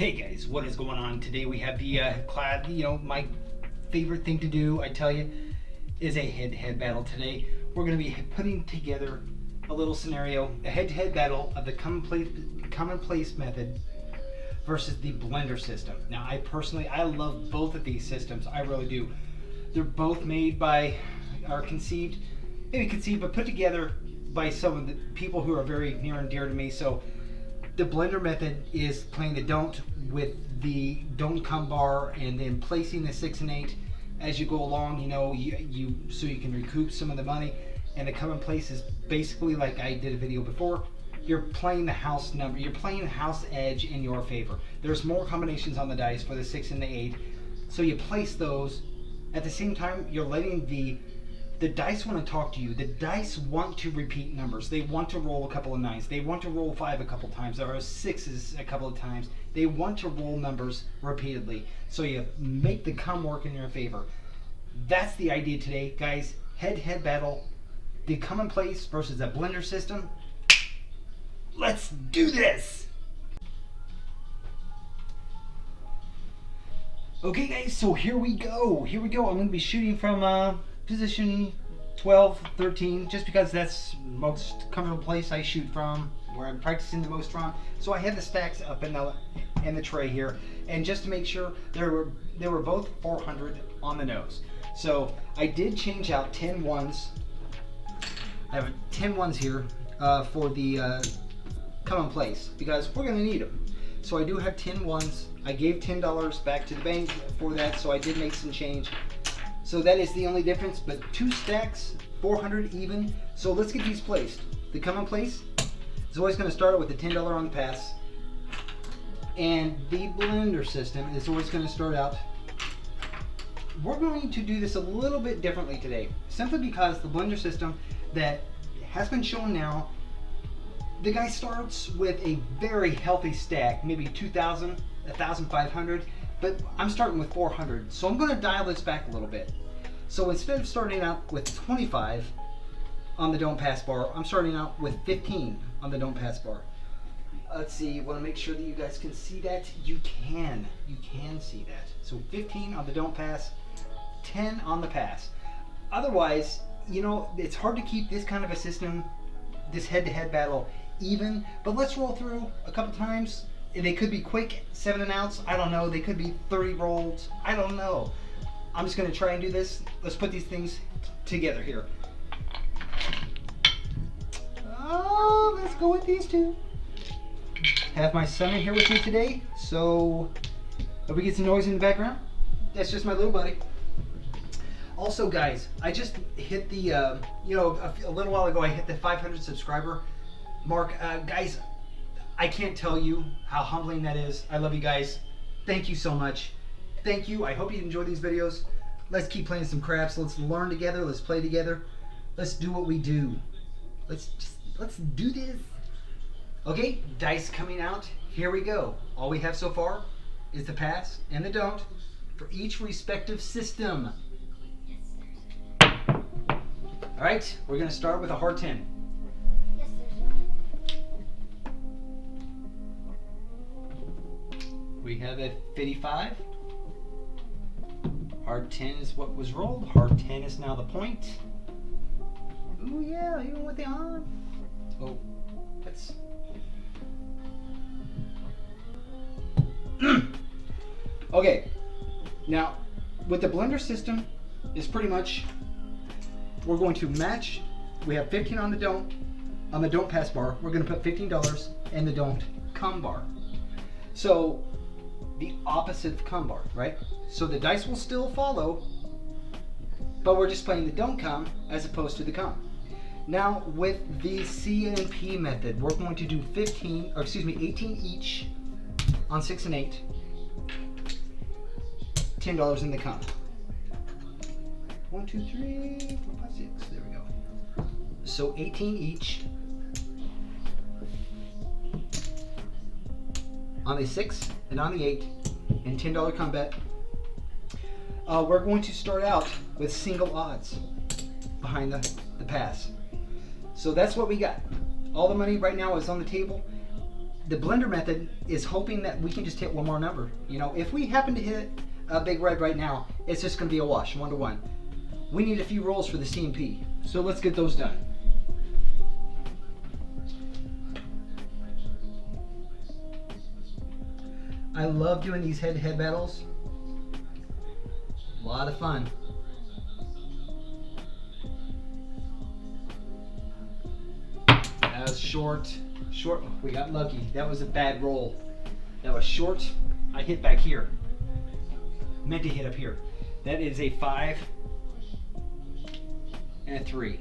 Hey guys, what is going on? Today we have the clad, my favorite thing to do, I tell you, is a head-to-head battle. Today we're going to be putting together a little scenario, a head-to-head battle of the commonplace method versus the blender system. Now I love both of these systems, I really do. They're both made by, or conceived, but put together by some of the people who are very near and dear to me. So the blender method is playing the don't with the don't come bar and then placing the 6 and 8 as you go along, so you can recoup some of the money. And the commonplace is basically, like I did a video before, you're playing the house number, you're playing the house edge in your favor. There's more combinations on the dice for the 6 and the 8, so you place those. At the same time, you're letting the dice want to talk to you. The dice want to repeat numbers. They want to roll a couple of 9s. They want to roll 5 a couple times, or 6s a couple of times. They want to roll numbers repeatedly. So you make the come work in your favor. That's the idea today, guys. Head-to-head battle. The commonplace versus the blender system. Let's do this! Okay guys, so here we go. I'm going to be shooting from position 12, 13, just because that's most comfortable place I shoot from, where I'm practicing the most from. So I had the stacks up in the tray here, and just to make sure, they were both 400 on the nose. So I did change out 10 ones. I have 10 ones here for the commonplace, because we're going to need them. So I do have 10 ones. I gave $10 back to the bank for that, so I did make some change. So that is the only difference, but 2 stacks, 400 even. So let's get these placed. The commonplace is always going to start out with the $10 on the pass, and the blender system is always going to start out. We're going to do this a little bit differently today, simply because the blender system that has been shown now, the guy starts with a very healthy stack, maybe 2,000, 1,500, but I'm starting with 400. So I'm going to dial this back a little bit. So instead of starting out with 25 on the don't pass bar, I'm starting out with 15 on the don't pass bar. Let's see, want to make sure that you guys can see that. You can see that. So 15 on the don't pass, 10 on the pass. Otherwise, it's hard to keep this kind of a system, this head-to-head battle, even. But let's roll through a couple times. They could be quick 7 and outs. I don't know. They could be 30 rolls. I don't know. I'm just going to try and do this. Let's put these things together here. Oh, let's go with these two. Have my son in here with me today, so if we get some noise in the background, that's just my little buddy. Also, guys, I just hit the, a little while ago, I hit the 500 subscriber mark. Guys, I can't tell you how humbling that is. I love you guys. Thank you so much. Thank you. I hope you enjoy these videos. Let's keep playing some craps. Let's learn together. Let's play together. Let's do what we do. Let's do this. Okay, dice coming out. Here we go. All we have so far is the pass and the don't for each respective system. All right, we're going to start with a hard 10. We have a 55. Hard 10 is what was rolled. Hard 10 is now the point. Ooh, yeah, even with the on. Oh, that's... Okay, now, with the blender system, is pretty much, we're going to match. We have 15 on the don't pass bar. We're going to put $15 in the don't come bar. So the opposite of come bar, right? So the dice will still follow, but we're just playing the don't come as opposed to the come. Now with the C&P method, we're going to do 18 each on 6 and 8, $10 in the come. 1, 2, 3, 4, 5, 6. There we go. So 18 each on the 6 and on the 8, and $10 combat. We're going to start out with single odds behind the pass. So that's what we got. All the money right now is on the table. the blender method is hoping that we can just hit one more number. You know, if we happen to hit a big red right now, it's just going to be a wash, 1-to-1. We need a few rolls for the CMP, so let's get those done. I love doing these head-to-head battles. A lot of fun. That was short. Short. We got lucky. That was a bad roll. That was short. I hit back here. Meant to hit up here. That is a 5 and a 3.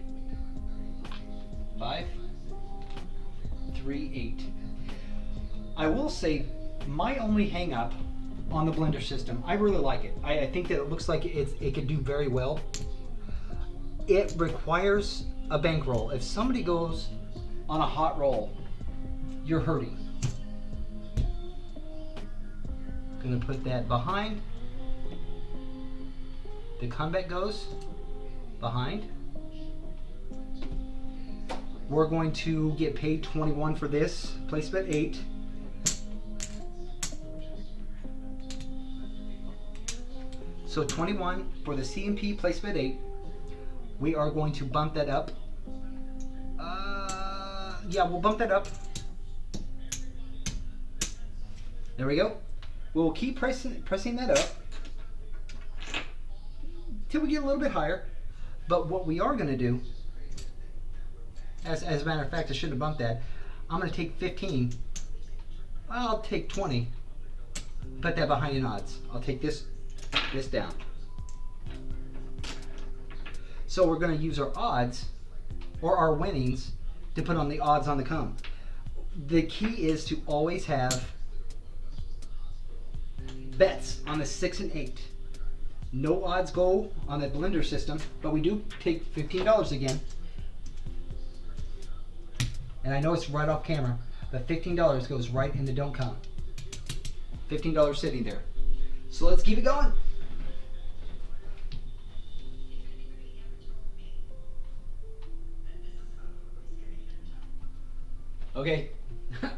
5, 3, 8. I will say my only hang up on the blender system, I really like it. I think that it looks like it could do very well. It requires a bankroll. If somebody goes on a hot roll, you're hurting. Gonna put that behind. The comeback goes behind. We're going to get paid 21 for this. Place bet 8. So 21 for the CMP place bet 8. We are going to bump that up. Yeah, we'll bump that up. There we go. We'll keep pressing that up till we get a little bit higher. But what we are going to do, as a matter of fact, I shouldn't have bumped that. I'm going to take 15. I'll take 20. Put that behind in odds. I'll take this down. So we're going to use our odds or our winnings to put on the odds on the come. The key is to always have bets on the 6 and 8. No odds go on the blender system, but we do take $15 again. And I know it's right off camera, but $15 goes right in the don't come. $15 sitting there. So let's keep it going. Okay,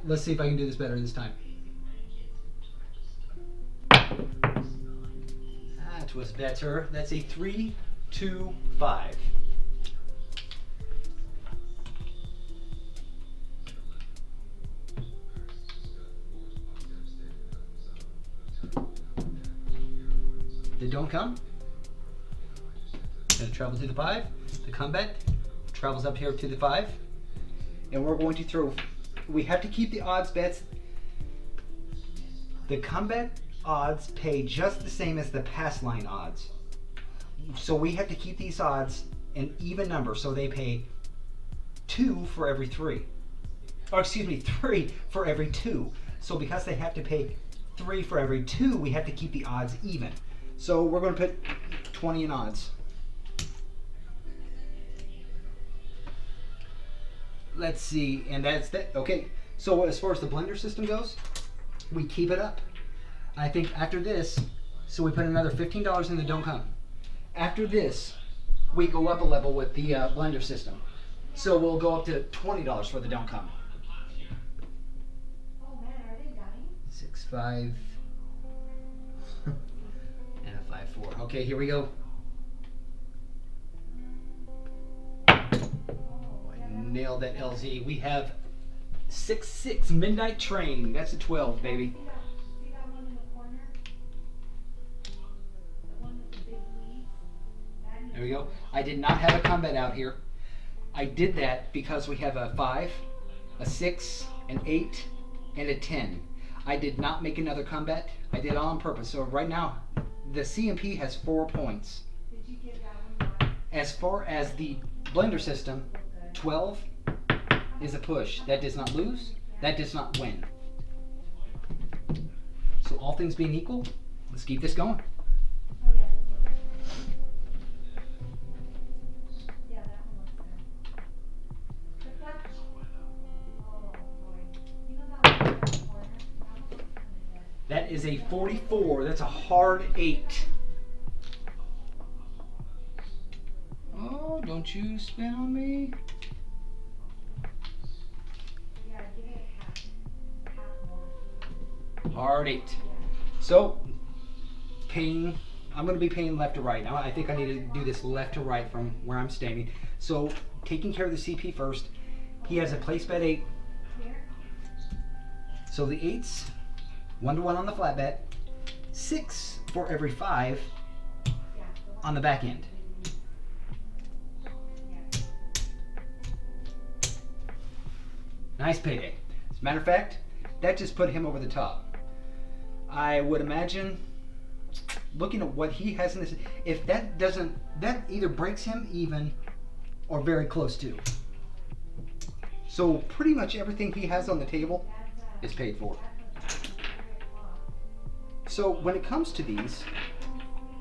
let's see if I can do this better this time. That was better. That's a 3, 2, 5. The don't come. Gonna travel to the 5. The comeback travels up here to the 5. And we're going to throw, we have to keep the odds bets. The comeback odds pay just the same as the pass line odds. So we have to keep these odds an even number, so they pay 2 for every 3. Or excuse me, 3 for every 2. So because they have to pay 3 for every 2, we have to keep the odds even. So we're going to put 20 in odds. Let's see, and that's that. Okay, so as far as the blender system goes, we keep it up. I think after this, so we put another $15 in the don't come. After this, we go up a level with the blender system. So we'll go up to $20 for the don't come. Oh man, are they dying? 6, 5, and a 5, 4. Okay, here we go. Nailed that LZ. We have 6, 6 midnight train. That's a 12, baby. See that one in the corner? The one with the big leaves? There we go. I did not have a combat out here. I did that because we have a 5, a 6, an 8, and a 10. I did not make another combat. I did it all on purpose. So right now, the CMP has 4 points. Did you give that one back? As far as the blender system, 12 is a push. That does not lose. That does not win. So all things being equal, let's keep this going. Oh yeah, those look good. Yeah, that one looks good. But that, oh boy. You know that one in the corner? That one looks kinda dead. That is a 44. That's a hard 8. Oh, don't you spin on me. Yeah, give it half. hard 8. So I'm going to be paying left to right. Now I think I need to do this left to right from where I'm standing. So taking care of the CP first, he has a place bet 8. So the 8's 1-to-1 on the flat bet, 6 for every 5 on the back end. Nice payday. As a matter of fact, that just put him over the top. I would imagine, looking at what he has in this, if that doesn't, that either breaks him even or very close to. So pretty much everything he has on the table is paid for. So when it comes to these,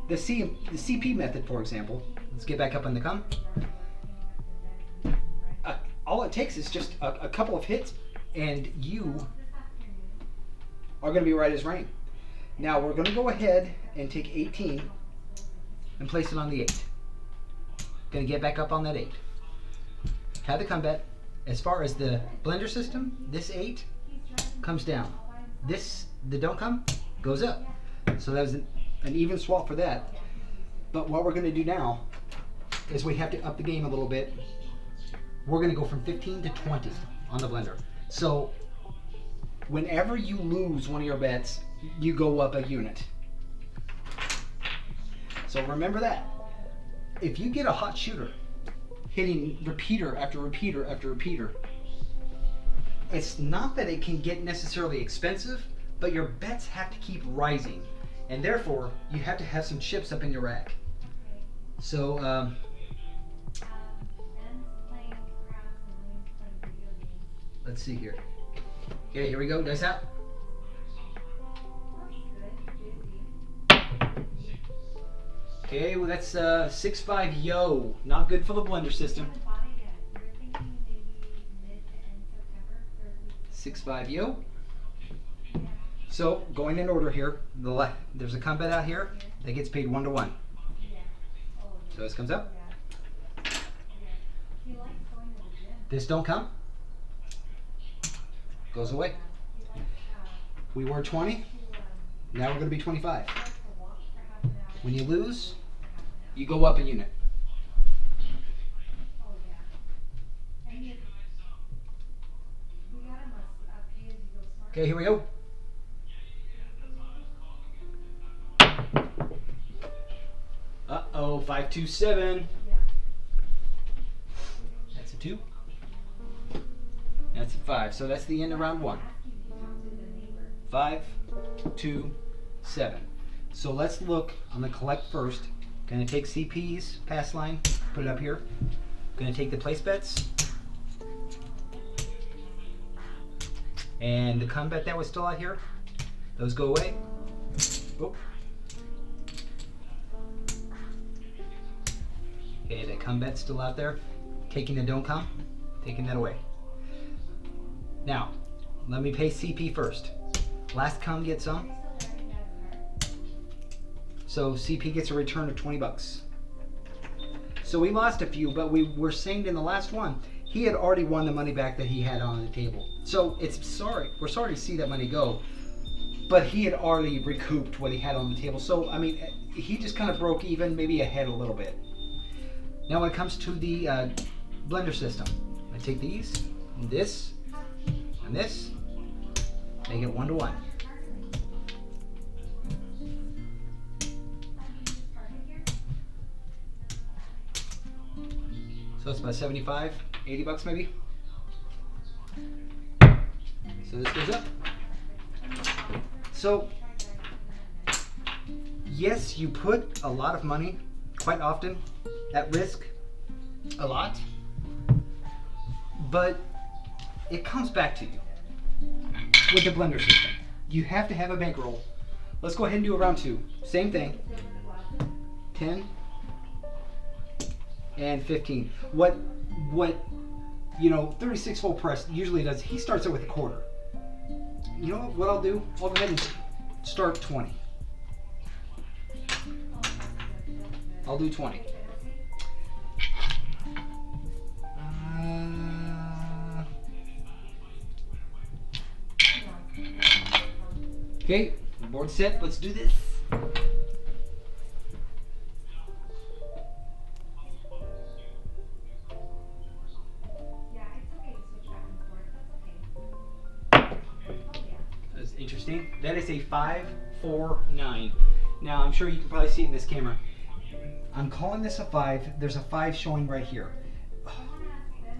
the CP method, for example, let's get back up on the come. All it takes is just a couple of hits, and you are going to be right as rain. Now we're going to go ahead and take 18 and place it on the 8. Going to get back up on that 8. Have the come bet. As far as the blender system, this 8 comes down. This, the don't come, goes up. So that was an even swap for that. But what we're going to do now is we have to up the game a little bit. We're going to go from 15 to 20 on the blender. So whenever you lose one of your bets, you go up a unit. So remember that. If you get a hot shooter hitting repeater after repeater after repeater, it's not that it can get necessarily expensive, but your bets have to keep rising, and therefore you have to have some chips up in your rack. So let's see here. Okay, here we go. Dice out. Okay, well that's 6-5 yo. Not good for the blender system. 6-5 yo. So going in order here, there's a come bet out here that gets paid 1-to-1. So this comes up. This don't come. Goes away. We were 20. Now we're going to be 25. When you lose, you go up a unit. Okay, here we go. Uh-oh, 5-2-7. That's a 2. That's a 5. So that's the end of round 1. 5, 2, 7. So let's look on the collect first. Gonna take CP's pass line, put it up here. Gonna take the place bets. And the come bet that was still out here, those go away. Oh. Okay, the come bet's still out there. Taking the don't come, taking that away. Now, let me pay CP first. Last come gets some. So CP gets a return of 20 bucks. So we lost a few, but we were saying in the last one, he had already won the money back that he had on the table. So we're sorry to see that money go, but he had already recouped what he had on the table. So, I mean, he just kind of broke even, maybe ahead a little bit. Now when it comes to the blender system, I take these, and this, and this, make it 1-to-1. So it's about 75, 80 bucks maybe. So this goes up. So yes, you put a lot of money quite often at risk, a lot, but it comes back to you with the blender system. You have to have a bankroll. Let's go ahead and do a round 2. Same thing. 10 and 15. What 36 full press usually does, he starts it with a quarter. You know what I'll do? I'll go ahead and start 20. I'll do 20. Okay, board set, let's do this. Yeah, it's okay to switch back and forth. That's okay. Oh yeah. That's interesting. That is a 5, 4, 9. Now, I'm sure you can probably see it in this camera. I'm calling this a 5. There's a 5 showing right here.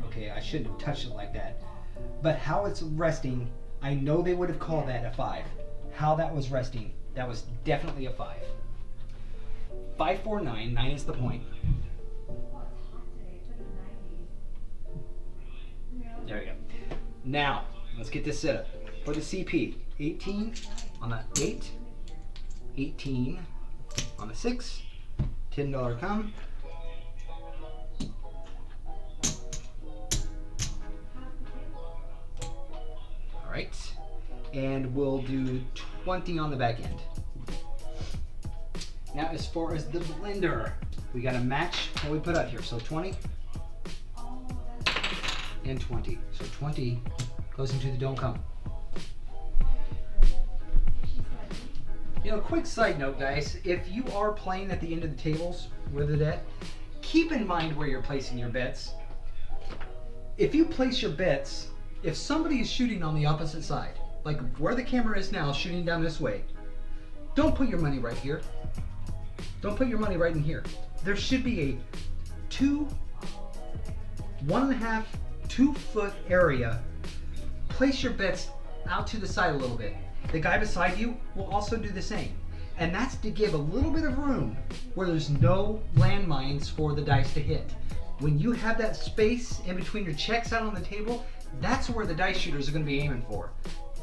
Okay, I shouldn't have touched it like that. But how it's resting, I know they would have called that a 5. How that was resting, that was definitely a 5. 5, 4, 9. 9 is the point. Oh, it's hot today. It's like 90s. Yeah. There we go. Now, let's get this set up. For the CP, 18 on the 8, 18 on the 6, $10 come. All right, and we'll do 20 on the back end. Now, as far as the blender, we got to match what we put up here. So 20 Oh, that's and 20. So 20 goes into the don't come. You know, quick side note, guys, if you are playing at the end of the tables with the deck, keep in mind where you're placing your bets. If you place your bets, if somebody is shooting on the opposite side, like where the camera is now, shooting down this way, don't put your money right here. Don't put your money right in here. There should be a 1.5, 2 foot area. Place your bets out to the side a little bit. The guy beside you will also do the same. And that's to give a little bit of room where there's no landmines for the dice to hit. When you have that space in between your checks out on the table, that's where the dice shooters are going to be aiming for.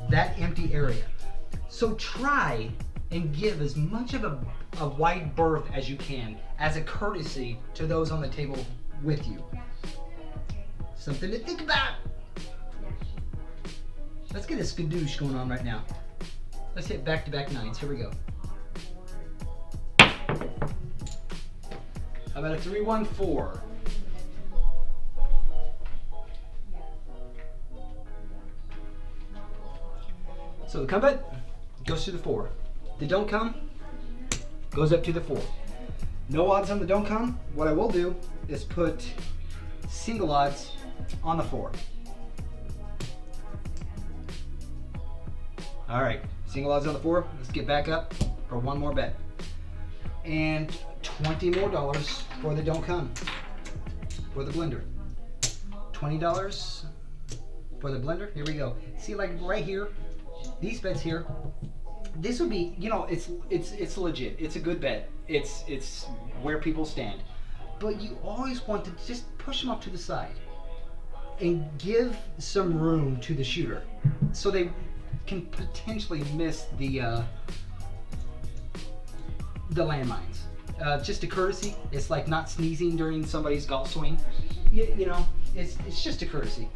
That empty area. So try and give as much of a wide berth as you can as a courtesy to those on the table with you. Something to think about. Let's get a skadoosh going on right now. Let's hit back-to-back 9s. Here we go. How about a 3, 1, 4? So the come bet goes to the 4. The don't come goes up to the 4. No odds on the don't come. What I will do is put single odds on the 4. All right, single odds on the 4. Let's get back up for one more bet. And $20 more for the don't come for the blender. $20 for the blender. Here we go. See, like right here, these bets here, this would be, you know, it's legit. It's a good bet. It's where people stand. But you always want to just push them up to the side and give some room to the shooter so they can potentially miss the landmines. Just a courtesy. It's like not sneezing during somebody's golf swing. You know, it's just a courtesy.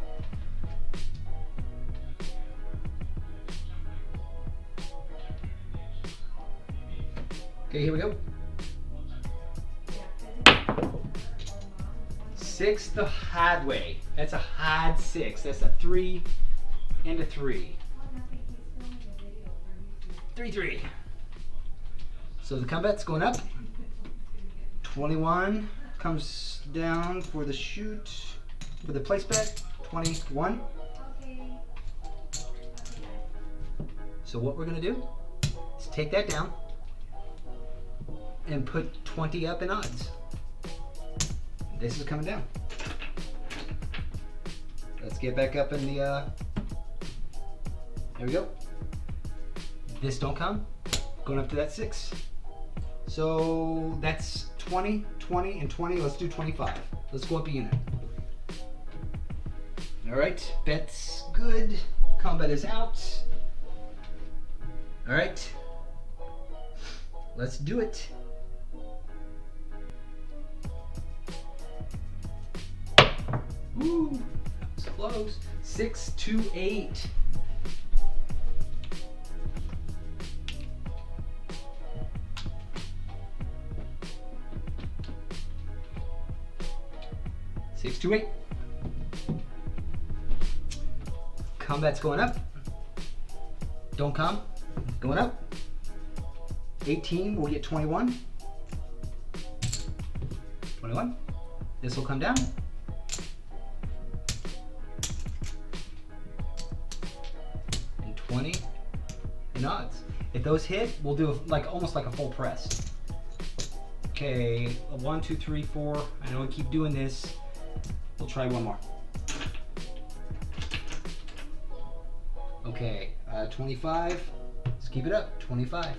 Okay, here we go. 6 the hard way. That's a hard 6. That's a 3 and a 3. 3, 3. So the combat's going up. 21 comes down for the shoot, for the place bet. 21. So what we're gonna do is take that down and put 20 up in odds. This is coming down. Let's get back up in the, there we go. This don't come, going up to that 6. So that's 20, 20, and 20. Let's do 25. Let's go up a unit. All right, bet's good. Combat is out. All right, let's do it. Woo, that was close. 6 to 8. Six to 8. Combat's going up. Don't come. Going up. 18 will get 21. 21. This will come down. And 20 in odds. If those hit, we'll do almost like a full press. Okay, 1, 2, 3, 4. I know I keep doing this. We'll try one more. Okay, 25. Let's keep it up. 25.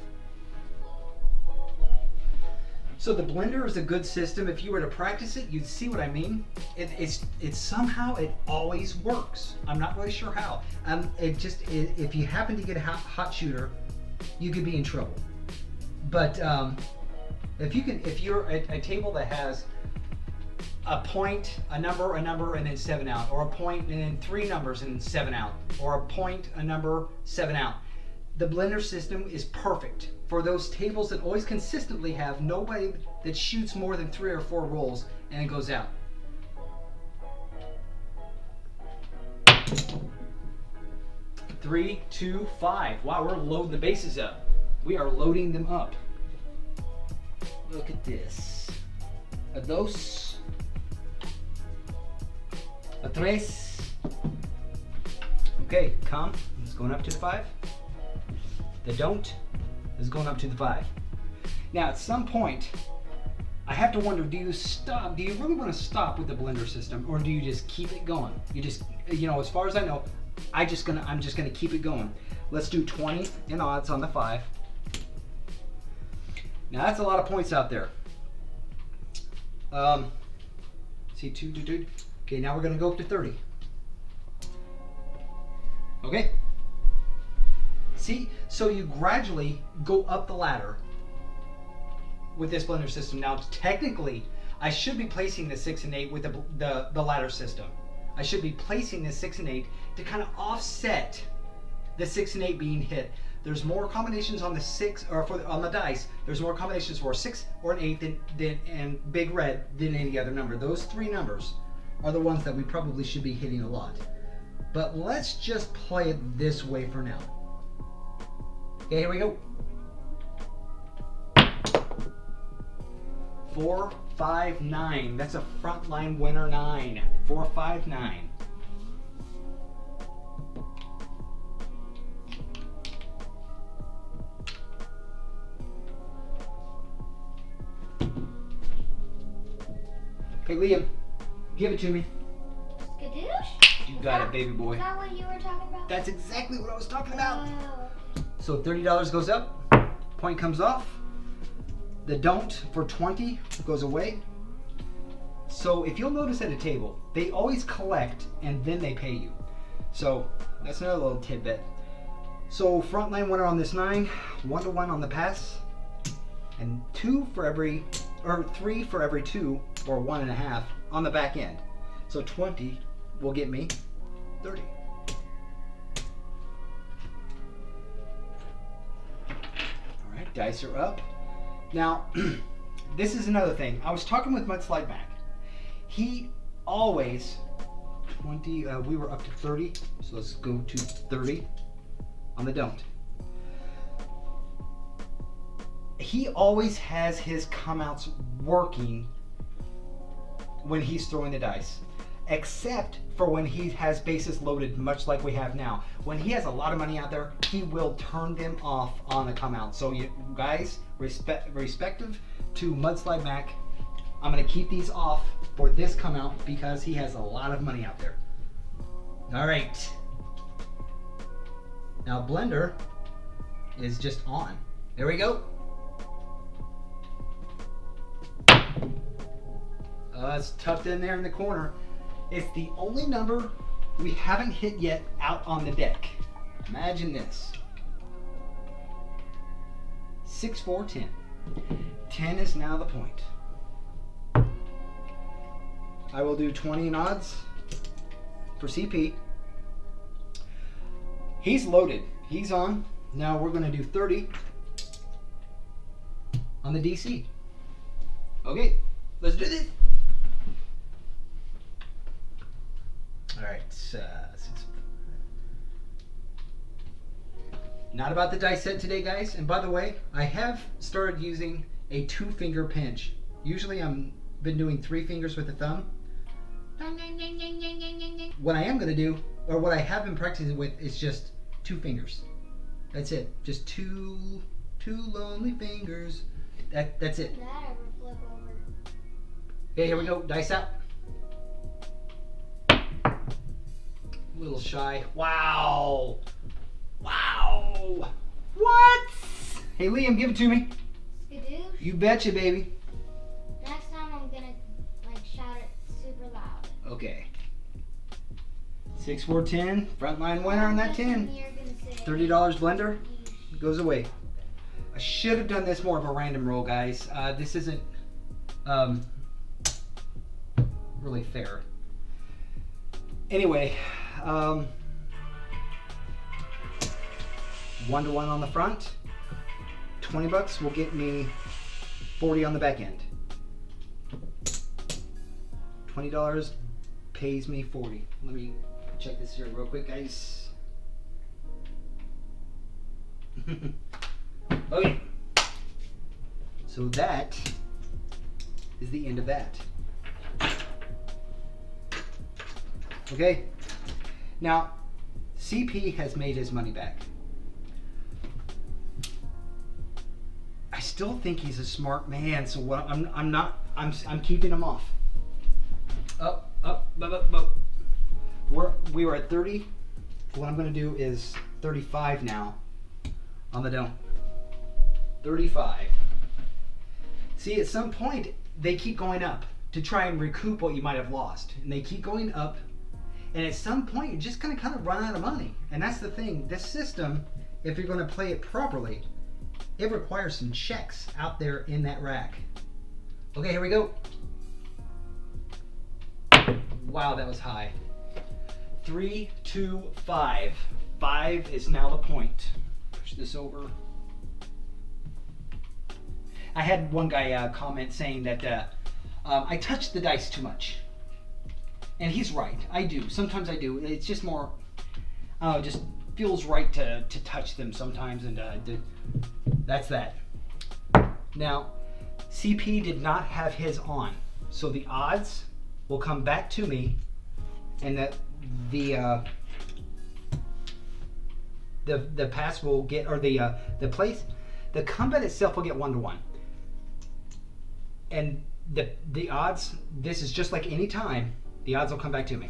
So the blender is a good system. If you were to practice it, you'd see what I mean. It's somehow it always works. I'm not really sure how. If you happen to get a hot shooter, you could be in trouble. But if you're at a table that has a point, a number, and then 7 out, or a point and then 3 numbers and 7 out, or a point, a number, 7 out. The blender system is perfect for those tables that always consistently have nobody that shoots more than 3 or 4 rolls and it goes out. Three, 2, 5. Wow, we're loading the bases up. We are loading them up. Look at this. A dos. A tres. Okay, come. It's going up to the 5. The don't is going up to the 5. Now, at some point, I have to wonder, do you stop? Do you really want to stop with the blender system, or do you just keep it going? You just, as far as I know, I'm just gonna keep it going. Let's do 20 in odds on the 5. Now that's a lot of points out there. See, 2. Okay, now we're gonna go up to 30. Okay. See, so you gradually go up the ladder with this blender system. Now, technically, I should be placing the 6 and 8 with the ladder system. I should be placing the 6 and 8 to kind of offset the 6 and 8 being hit. There's more combinations on the 6 or on the dice. There's more combinations for a 6 or an 8 and big red than any other number. Those 3 numbers are the ones that we probably should be hitting a lot. But let's just play it this way for now. Okay, here we go. 4, 5, 9. That's a frontline winner 9. 4, 5, 9. Hey, Liam, give it to me. Skadoosh? You got it, baby boy. Is that what you were talking about? That's exactly what I was talking about. Oh. So $30 goes up, point comes off. The don't for 20 goes away. So if you'll notice at a table, they always collect and then they pay you. So that's another little tidbit. So frontline winner on this 9, 1-to-1 on the pass, and 3 for every 2, or 1.5 on the back end. So 20 will get me 30. All right, dice are up. Now, this is another thing. I was talking with Mudslide Mac. He always, 20, we were up to 30, so let's go to 30 on the don't. He always has his come-outs working when he's throwing the dice, except for when he has bases loaded, much like we have now. When he has a lot of money out there, he will turn them off on the come-out. So you guys, respective to Mudslide Mac, I'm gonna keep these off for this come-out because he has a lot of money out there. All right. Now blender is just on. There we go. It's tucked in there in the corner. It's the only number we haven't hit yet out on the deck. Imagine this. 6, 4, 10. 10 is now the point. I will do 20 in odds for CP. He's loaded. He's on. Now we're going to do 30 on the DC. Okay, let's do this. All right, Not about the dice set today, guys. And by the way, I have started using a 2-finger pinch. Usually I'm been doing 3 fingers with the thumb. What I am going to do, or what I have been practicing with, is just 2 fingers. That's it. Just two lonely fingers. That's it. Did that ever flip over? Okay, here we go. Dice out. A little shy. Wow. Wow. What? Hey, Liam, give it to me. Skadoosh. You betcha, baby. Next time I'm gonna like shout it super loud. Okay. 6, 4, 10. Frontline winner on that 10. $30 blender goes away. I should have done this more of a random roll, guys. This isn't really fair. Anyway, 1-to-1 on the front. $20 will get me 40 on the back end. $20 pays me 40. Let me check this here real quick, guys. Okay. So that is the end of that. Okay. Now, CP has made his money back. I still think he's a smart man, so what I'm keeping him off. Up. We were at 30. What I'm going to do is 35 now on the dome. 35. See, at some point they keep going up to try and recoup what you might have lost, and they keep going up, and at some point you're just going to kind of run out of money. And that's the thing. This system, if you're going to play it properly, it requires some checks out there in that rack. Okay, here we go. Wow, that was high. 3, 2, 5. 5 is now the point. Push this over. I had one guy comment saying that I touch the dice too much. And he's right. I do. Sometimes I do. It's just more, it just feels right to touch them sometimes, and that's that. Now, CP did not have his on, so the odds will come back to me, and the pass will get, or the place, the combat itself will get 1-to-1, and the odds. This is just like any time. The odds will come back to me.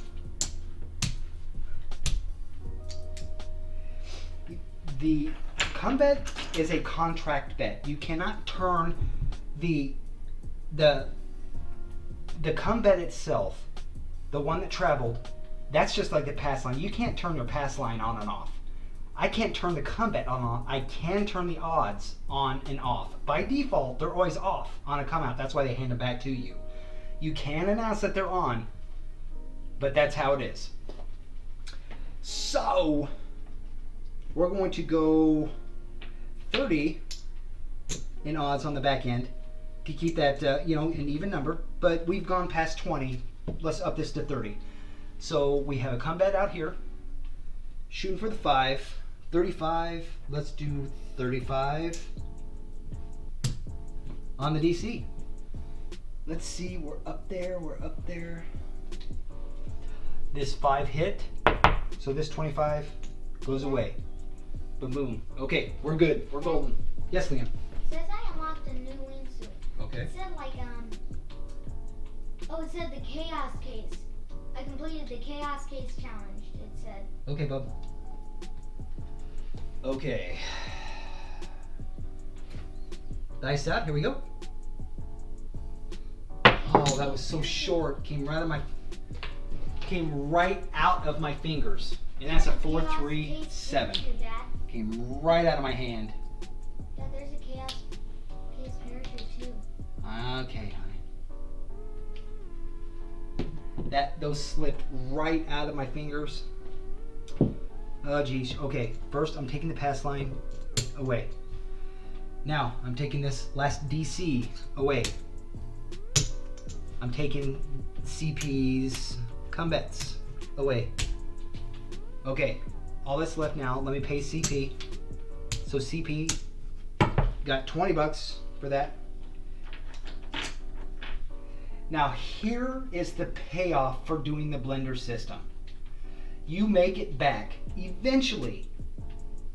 The combat is a contract bet. You cannot turn the combat itself, the one that traveled. That's just like the pass line. You can't turn your pass line on and off. I can't turn the combat on and off. I can turn the odds on and off. By default, they're always off on a come out. That's why they hand them back to you. You can announce that they're on, but that's how it is. So, we're going to go 30 in odds on the back end to keep that, an even number. But we've gone past 20. Let's up this to 30. So we have a combat out here, shooting for the 5. 35. Let's do 35 on the DC. Let's see. We're up there. This 5 hit, so this 25 goes away. Boom. Okay, we're good. We're golden. Yes, Liam. It says I unlocked a new wingsuit. Okay. It said it said the chaos case. I completed the chaos case challenge, it said. Okay, bub. Okay. Dice out. Here we go. Oh, that was so short. Came right out of my fingers. And that's a 4, 3, 7. Came right out of my hand. Dad, there's a chaos case parachute too. Okay, honey. Those slipped right out of my fingers. Oh, geez. Okay, first I'm taking the pass line away. Now I'm taking this last DC away. I'm taking CP's combats away. Okay, all that's left now, let me pay CP. So CP got 20 bucks for that. Now here is the payoff for doing the blender system. You make it back. Eventually,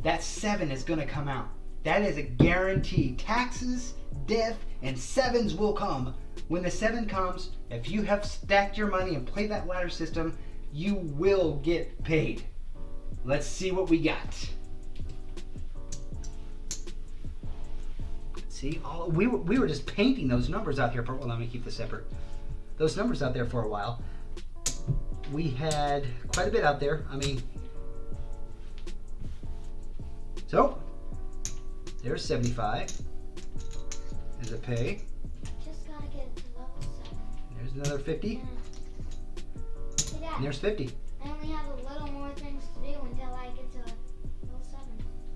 that 7 is going to come out. That is a guarantee. Taxes, death, and 7s will come. When the 7 comes, if you have stacked your money and played that ladder system, you will get paid. Let's see what we got. See, we were just painting those numbers out here. Well, let me keep this separate. Those numbers out there for a while. We had quite a bit out there. I mean, so there's 75 as a pay. Just gotta get it to level 7. There's another 50. Hey, Dad, And there's 50. I only have a little more things to do until I get to level 7.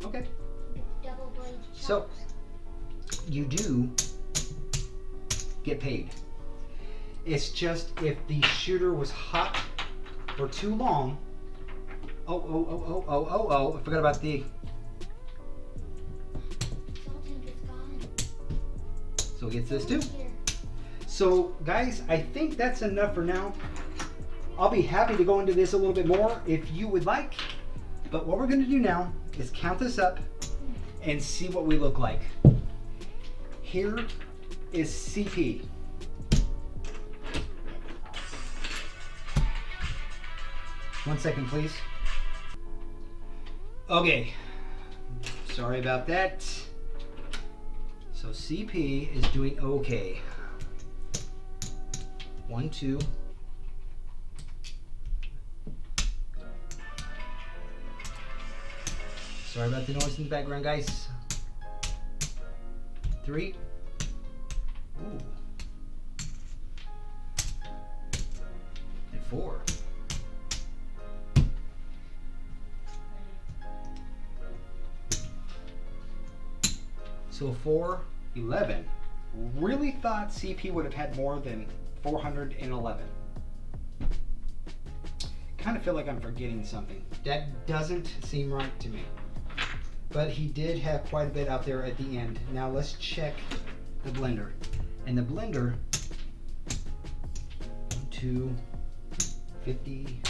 Okay. Get double blade So chops. you do get paid. It's just if the shooter was hot for too long. Oh, I forgot about the. Salt tank is gone. So it gets this too. Here. So guys, I think that's enough for now. I'll be happy to go into this a little bit more if you would like. But what we're going to do now is count this up and see what we look like. Here is CP. One second, please. Okay. Sorry about that. So CP is doing okay. 1, 2. Sorry about the noise in the background, guys. 3. Ooh. And 4. So 4, 11. Really thought CP would have had more than 411. Kind of feel like I'm forgetting something. That doesn't seem right to me. But he did have quite a bit out there at the end. Now let's check the blender. And the blender, 1, 2, 50.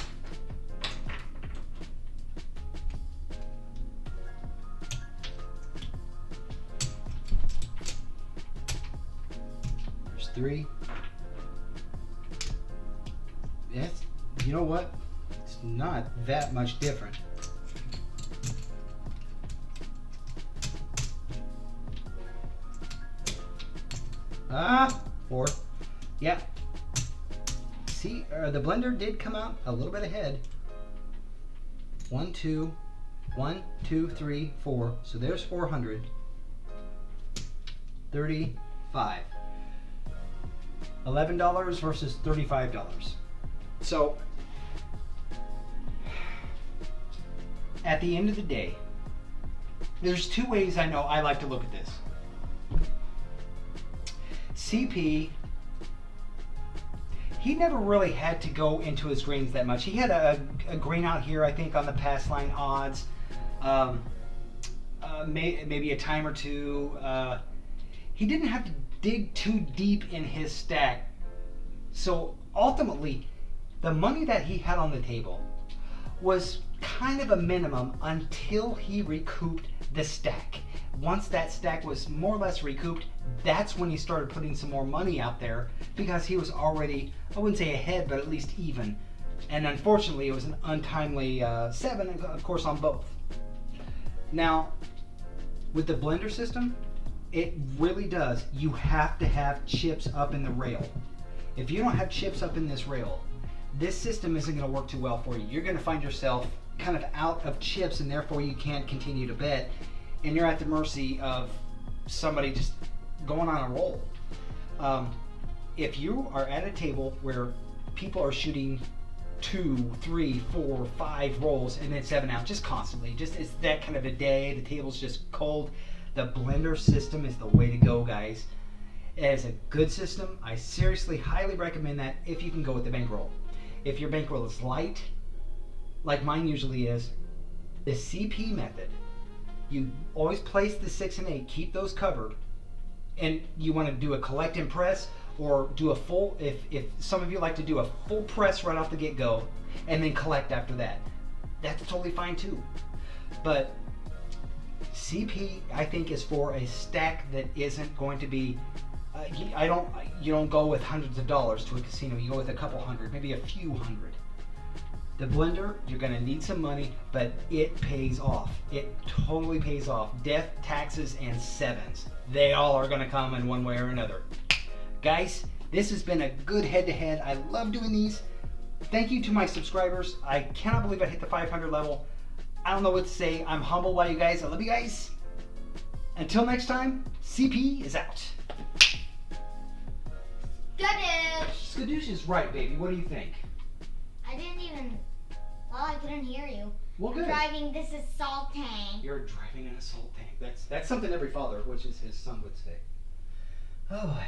There's 3. Yes, you know what? It's not that much different. Ah, 4. Yeah. See, the blender did come out a little bit ahead. 1, 2, 1, 2, 3, 4. So there's 400. 35. $11 versus $35. So, at the end of the day, there's 2 ways I know I like to look at this. CP, he never really had to go into his greens that much. He had a green out here, I think, on the pass line odds, maybe a time or 2. He didn't have to dig too deep in his stack. So ultimately, the money that he had on the table was kind of a minimum until he recouped the stack. Once that stack was more or less recouped, that's when he started putting some more money out there because he was already, I wouldn't say ahead, but at least even. And unfortunately, it was an untimely 7, of course, on both. Now, with the blender system, it really does. You have to have chips up in the rail. If you don't have chips up in this rail, this system isn't going to work too well for you. You're going to find yourself kind of out of chips, and therefore you can't continue to bet, and you're at the mercy of somebody just going on a roll. If you are at a table where people are shooting 2, 3, 4, 5 rolls and then 7 out just constantly, just it's that kind of a day, the table's just cold, the blender system is the way to go, guys. It is a good system. I seriously highly recommend that if you can go with the bankroll. If your bankroll is light, like mine usually is, the CP method, You always place the 6 and 8, keep those covered, and you want to do a collect and press, or do a full, if some of you like to do a full press right off the get-go and then collect after that, that's totally fine too. But CP, I think, is for a stack that isn't going to be you don't go with hundreds of dollars to a casino. You go with a couple hundred, maybe a few hundred. The blender, you're going to need some money, but it pays off. It totally pays off. Death, taxes, and sevens. They all are going to come in one way or another. Guys, this has been a good head-to-head. I love doing these. Thank you to my subscribers. I cannot believe I hit the 500 level. I don't know what to say. I'm humbled by you guys. I love you guys. Until next time, CP is out. Skadoosh! Skadoosh is right, baby. What do you think? I didn't even. Well, I couldn't hear you. Well, good. Driving this assault tank. You're driving an assault tank. That's something every father, which is his son, would say. Oh boy.